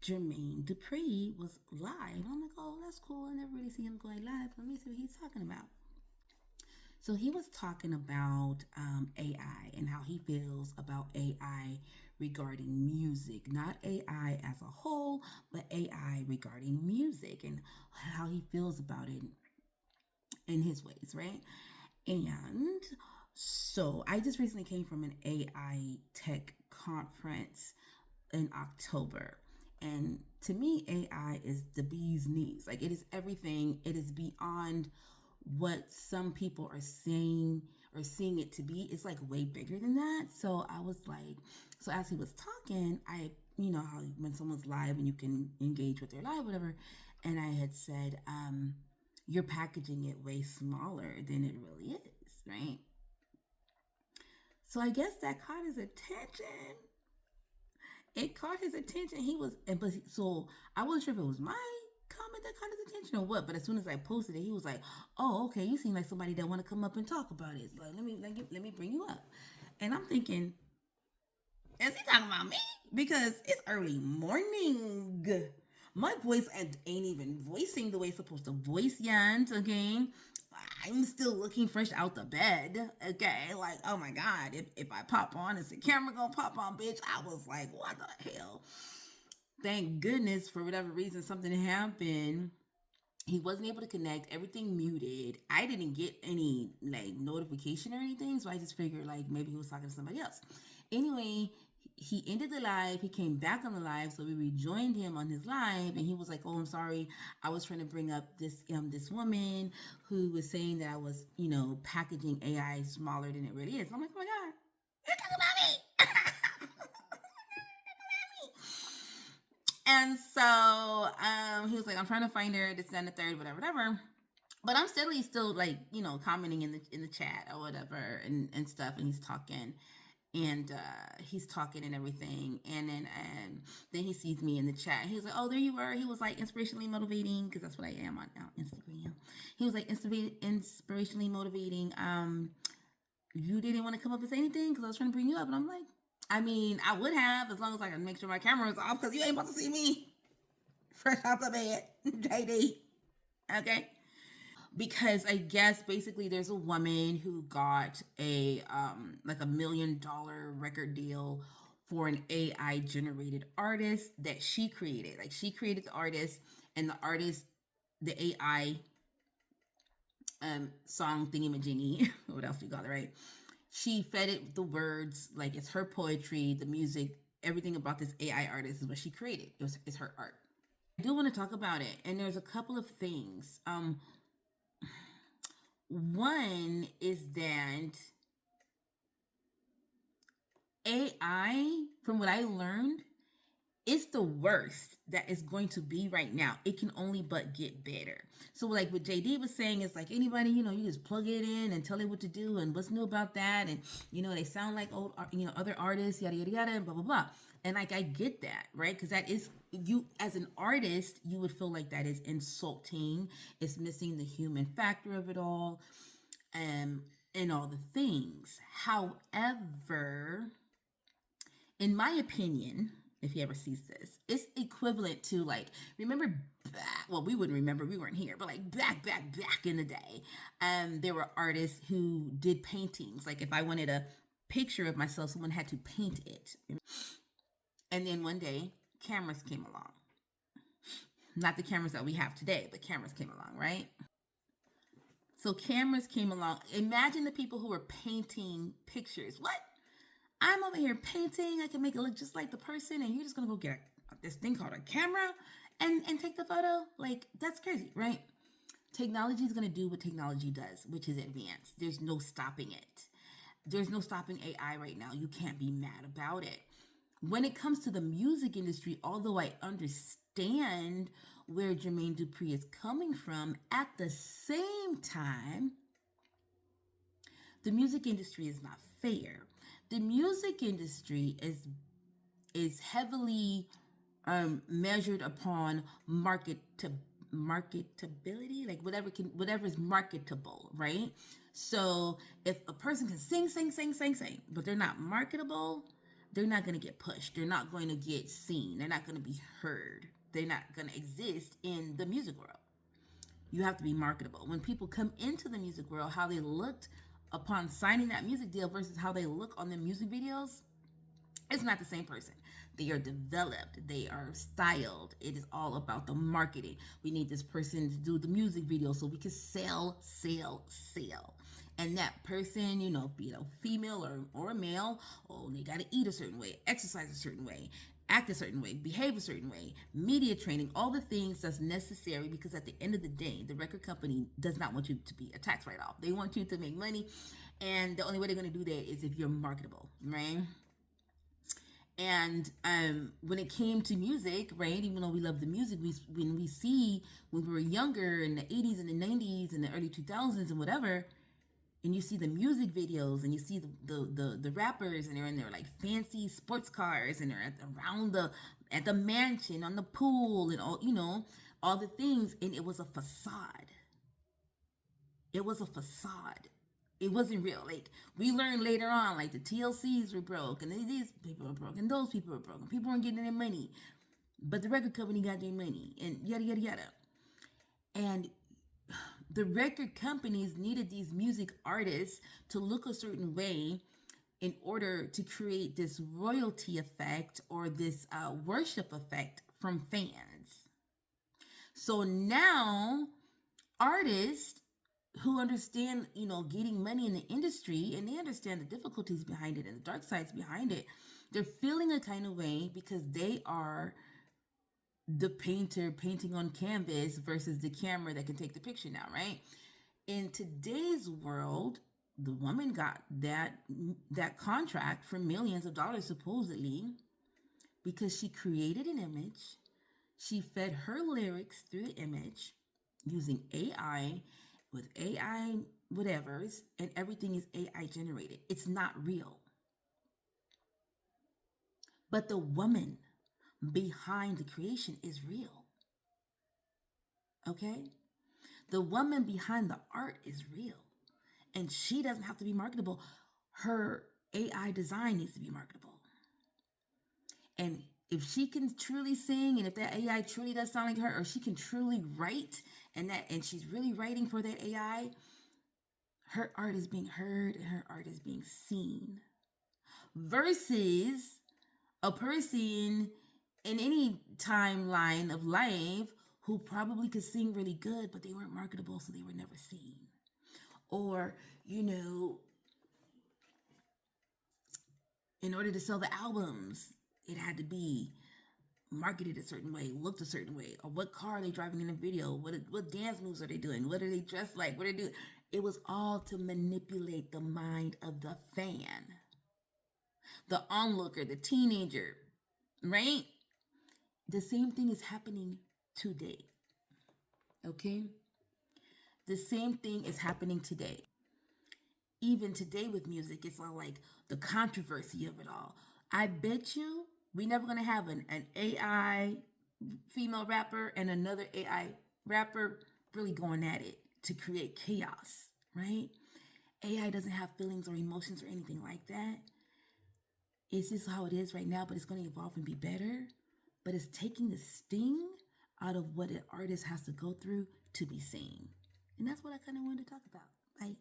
Jermaine Dupri was live. I'm like, oh, that's cool. I never really see him going live. Let me see what he's talking about. So he was talking about AI and how he feels about AI regarding music, not AI as a whole, but AI regarding music and how he feels about it in his ways, right? And so I just recently came from an AI tech conference in October. And to me, AI is the bee's knees. Like it is everything. It is beyond what some people are saying or seeing it to be. It's like way bigger than that. So I was like, so as he was talking, you know, how when someone's live and you can engage with their live, whatever. And I had said, you're packaging it way smaller than it really is, right? So I guess that caught his attention. It caught his attention. He was, but so I wasn't sure if it was my comment that caught his attention or what. But as soon as I posted it, he was like, "Oh, okay, you seem like somebody that want to come up and talk about it. Like, let me bring you up." And I'm thinking, is he talking about me? Because it's early morning. My voice ain't even voicing the way it's supposed to voice yet. Okay, I'm still looking fresh out the bed. Okay, like oh my god, if I pop on, is the camera gonna pop on, bitch? I was like, what the hell? Thank goodness for whatever reason something happened. He wasn't able to connect. Everything muted. I didn't get any like notification or anything, so I just figured like maybe he was talking to somebody else. Anyway, he ended the live. He came back on the live, so we rejoined him on his live, and he was like, "Oh, I'm sorry. I was trying to bring up this woman who was saying that I was packaging AI smaller than it really is." I'm like, "Oh my god, you're talking about me." And so he was like, I'm trying to find her, this, and the third, whatever, whatever. But I'm steadily still like, commenting in the chat or whatever and stuff. And he's talking and everything. And then he sees me in the chat. He was like, oh, there you were. He was like inspirationally motivating, because that's what I am on now, Instagram. He was like inspirationally motivating. You didn't want to come up and say anything because I was trying to bring you up. And I'm like, I mean, I would have, as long as I can make sure my camera is off, because you ain't about to see me fresh out the bed, JD. Okay. Because I guess basically there's a woman who got a like $1 million record deal for an AI generated artist that she created. Like she created the artist, and the artist, the AI song thingy-majiggy, what else do you call it, right? She fed it the words, like it's her poetry, the music, everything about this AI artist is what she created. It's her art. I do want to talk about it, and there's a couple of things. One is that AI, from what I learned, it's the worst that it's going to be right now. It can only but get better. So like what JD was saying is like anybody, you just plug it in and tell it what to do and what's new about that. And, they sound like old, other artists, yada, yada, yada, and blah, blah, blah. And like, I get that, right? Because that is, you as an artist, you would feel like that is insulting. It's missing the human factor of it all. And all the things. However, in my opinion, if he ever sees this, it's equivalent to like, remember back, well, we wouldn't remember, we weren't here, but like back in the day, there were artists who did paintings. Like if I wanted a picture of myself, someone had to paint it. And then one day, cameras came along. Not the cameras that we have today, but cameras came along, right? So cameras came along. Imagine the people who were painting pictures. What? I'm over here painting. I can make it look just like the person, and you're just gonna go get this thing called a camera and take the photo? Like, that's crazy, right? Technology is gonna do what technology does, which is advanced. There's no stopping it. There's no stopping AI right now. You can't be mad about it. When it comes to the music industry, although I understand where Jermaine Dupri is coming from, at the same time, the music industry is not fair. The music industry is heavily measured upon marketability, like whatever is marketable, right? So if a person can sing, but they're not marketable, they're not going to get pushed. They're not going to get seen. They're not going to be heard. They're not going to exist in the music world. You have to be marketable. When people come into the music world, how they looked upon signing that music deal versus how they look on the music videos, it's not the same person. They are developed. They are styled. It is all about the marketing. We need this person to do the music video so we can sell, sell, sell. And that person, be a female or a male, oh, they got to eat a certain way, exercise a certain way, act a certain way, behave a certain way, media training, all the things that's necessary, because at the end of the day, the record company does not want you to be a tax write-off. They want you to make money, and the only way they're going to do that is if you're marketable, right? And when it came to music, right, even though we love the music, when we were younger in the 80s and the 90s and the early 2000s and whatever, and you see the music videos and you see the rappers, and they're in their like fancy sports cars, and they're at the mansion, on the pool, and all the things, and it was a facade. It was a facade. It wasn't real. Like, we learned later on, like, the TLCs were broke, and these people were broke, and those people were broke, and people weren't getting their money, but the record company got their money, and yada yada yada. And the record companies needed these music artists to look a certain way in order to create this royalty effect, or this worship effect from fans. So now artists who understand, getting money in the industry, and they understand the difficulties behind it and the dark sides behind it, they're feeling a kind of way because they are the painter painting on canvas versus the camera that can take the picture now, right? In today's world, the woman got that contract for millions of dollars, supposedly, because she created an image. She fed her lyrics through the image using AI, with AI whatevers, and everything is AI generated. It's not real. But the woman behind the creation is real. Okay? The woman behind the art is real. And she doesn't have to be marketable. Her AI design needs to be marketable. And if she can truly sing, and if that AI truly does sound like her, or she can truly write, and she's really writing for that AI, her art is being heard and her art is being seen. Versus a person in any timeline of life who probably could sing really good, but they weren't marketable, so they were never seen. Or, in order to sell the albums, it had to be marketed a certain way, looked a certain way, or what car are they driving in the video, what dance moves are they doing, what are they dressed like, what are they doing. It was all to manipulate the mind of the fan, the onlooker, the teenager, right? The same thing is happening today. Okay? The same thing is happening today. Even today with music, it's all like the controversy of it all. I bet you we're never going to have an AI female rapper and another AI rapper really going at it to create chaos, right? AI doesn't have feelings or emotions or anything like that. It's just how it is right now, but it's going to evolve and be better. But it's taking the sting out of what an artist has to go through to be seen. And that's what I kind of wanted to talk about. Bye.